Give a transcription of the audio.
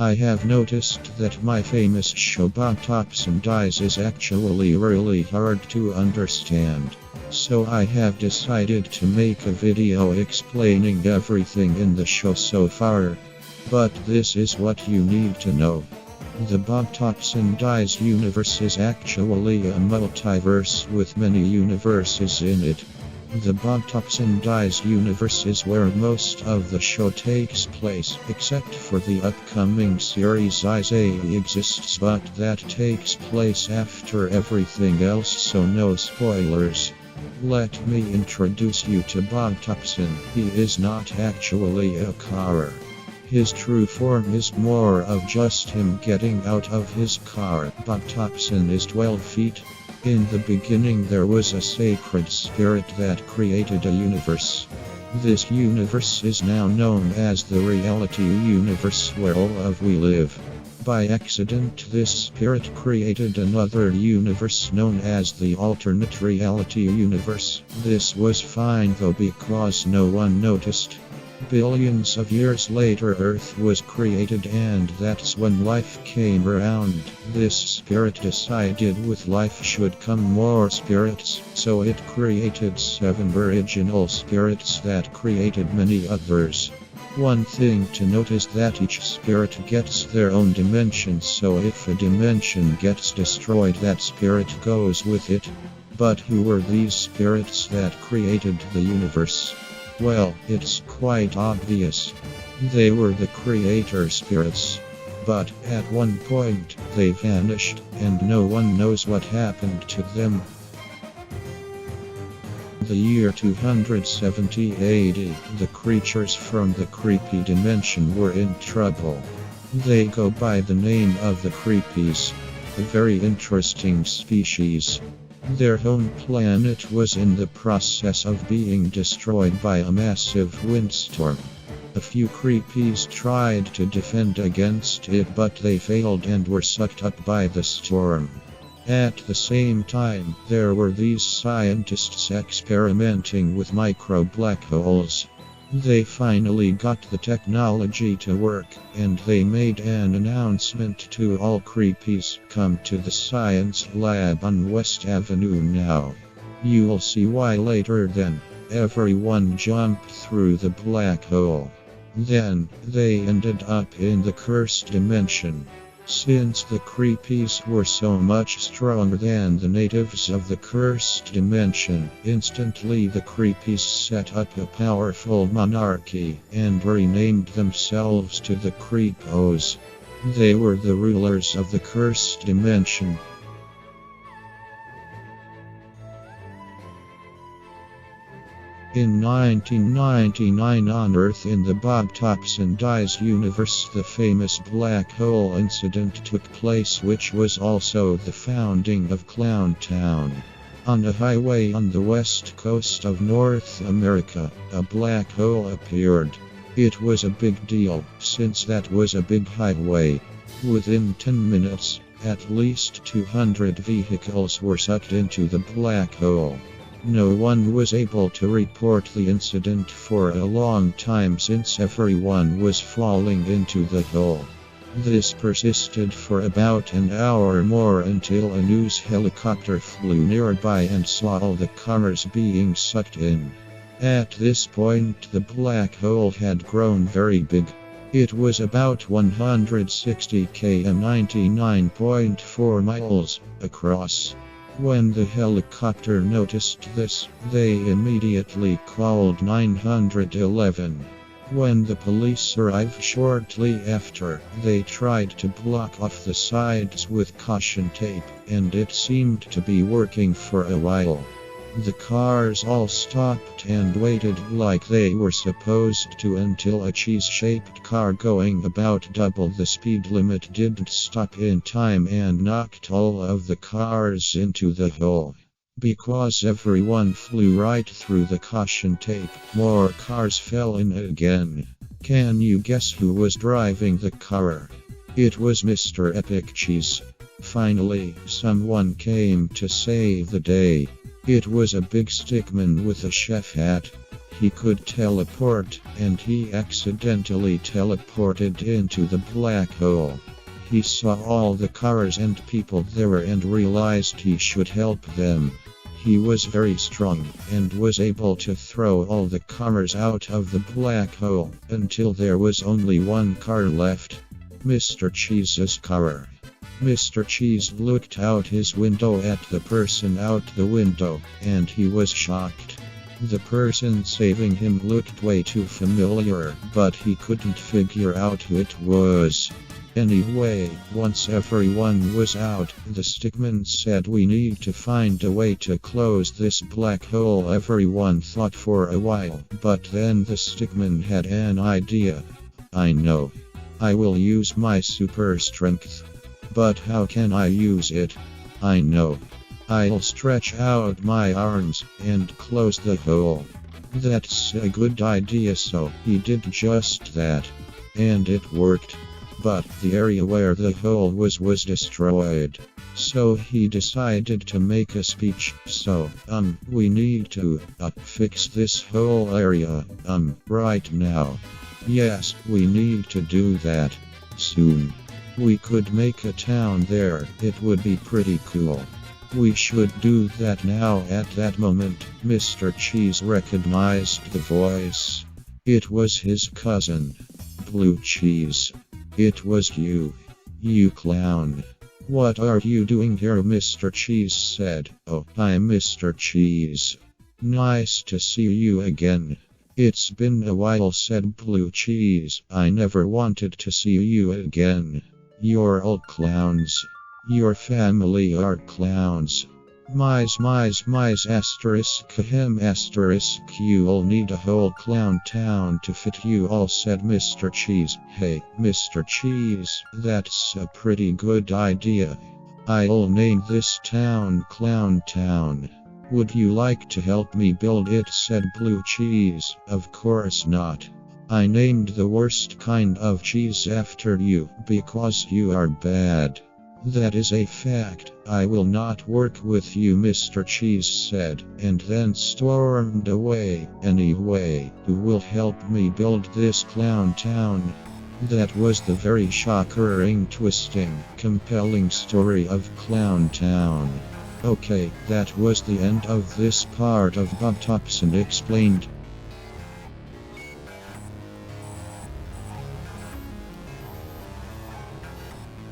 I have noticed that my famous show Bobthopson Dies is actually really hard to understand. So I have decided to make a video explaining everything in the show so far. But this is what you need to know. The Bobthopson Dies universe is actually a multiverse with many universes in it. The Bobthopson Dies universe is where most of the show takes place, except for the upcoming series Isaiah exists, but that takes place after everything else, so no spoilers. Let me introduce you to Bobthopson. He is not actually a car. His true form is more of just him getting out of his car. Bobthopson is 12 feet. In the beginning there was a sacred spirit that created a universe. This universe is now known as the reality universe where all of we live. By accident this spirit created another universe known as the alternate reality universe. This was fine though because no one noticed. Billions of years later Earth was created and that's when life came around. This spirit decided with life should come more spirits, so it created 7 original spirits that created many others. One thing to note is that each spirit gets their own dimension, so if a dimension gets destroyed that spirit goes with it. But who were these spirits that created the universe? Well, it's quite obvious. They were the creator spirits. But at one point, they vanished, and no one knows what happened to them. The year 270 AD, the creatures from the creepy dimension were in trouble. They go by the name of the Creepies, a very interesting species. Their home planet was in the process of being destroyed by a massive windstorm. A few creepies tried to defend against it, but they failed and were sucked up by the storm. At the same time, there were these scientists experimenting with micro black holes. They finally got the technology to work, and they made an announcement to all creepies, come to the science lab on West Avenue now. You'll see why later. Then, everyone jumped through the black hole. Then, they ended up in the cursed dimension. Since the creepies were so much stronger than the natives of the cursed dimension, instantly the creepies set up a powerful monarchy and renamed themselves to the Creepos. They were the rulers of the cursed dimension. In 1999 on Earth in the Bobthopson Dies universe, the famous black hole incident took place, which was also the founding of Clown Town. On a highway on the west coast of North America, a black hole appeared. It was a big deal, since that was a big highway. Within 10 minutes, at least 200 vehicles were sucked into the black hole. No one was able to report the incident for a long time since everyone was falling into the hole. This persisted for about an hour more until a news helicopter flew nearby and saw all the cars being sucked in. At this point, the black hole had grown very big. It was about 160 km, 99.4 miles, across. When the helicopter noticed this, they immediately called 911. When the police arrived shortly after, they tried to block off the sides with caution tape, and it seemed to be working for a while. The cars all stopped and waited like they were supposed to until a cheese-shaped car going about double the speed limit didn't stop in time and knocked all of the cars into the hole. Because everyone flew right through the caution tape, more cars fell in again. Can you guess who was driving the car? It was Mr. Epic Cheese. Finally, someone came to save the day. It was a big stickman with a chef hat. He could teleport, and he accidentally teleported into the black hole. He saw all the cars and people there and realized he should help them. He was very strong and was able to throw all the cars out of the black hole until there was only one car left. Mr. Cheese's car. Mr. Cheese looked out his window at the person out the window, and he was shocked. The person saving him looked way too familiar, but he couldn't figure out who it was. Anyway, once everyone was out, the stickman said, "We need to find a way to close this black hole." Everyone thought for a while, but then the stickman had an idea. "I know. I will use my super strength. But how can I use it? I know. I'll stretch out my arms and close the hole." That's a good idea, so he did just that. And it worked. But the area where the hole was destroyed. So he decided to make a speech. "So, we need to fix this whole area, right now. Yes, we need to do that. Soon. We could make a town there. It would be pretty cool. We should do that now." At that moment, Mr. Cheese recognized the voice. It was his cousin, Blue Cheese. "It was you. You clown. What are you doing here?" Mr. Cheese said. "Oh, I'm Mr. Cheese. Nice to see you again." "It's been a while," said Blue Cheese. "I never wanted to see you again. You're all clowns. Your family are clowns. Mice asterisk him asterisk. You'll need a whole clown town to fit you all," said Mr. Cheese. "Hey, Mr. Cheese, that's a pretty good idea. I'll name this town Clown Town. Would you like to help me build it?" said Blue Cheese. "Of course not. I named the worst kind of cheese after you because you are bad. That is a fact. I will not work with you," Mr. Cheese said, and then stormed away. "Anyway, who will help me build this clown town?" That was the very shocking, twisting, compelling story of Clown Town. Okay, that was the end of this part of Bobthopson Explained.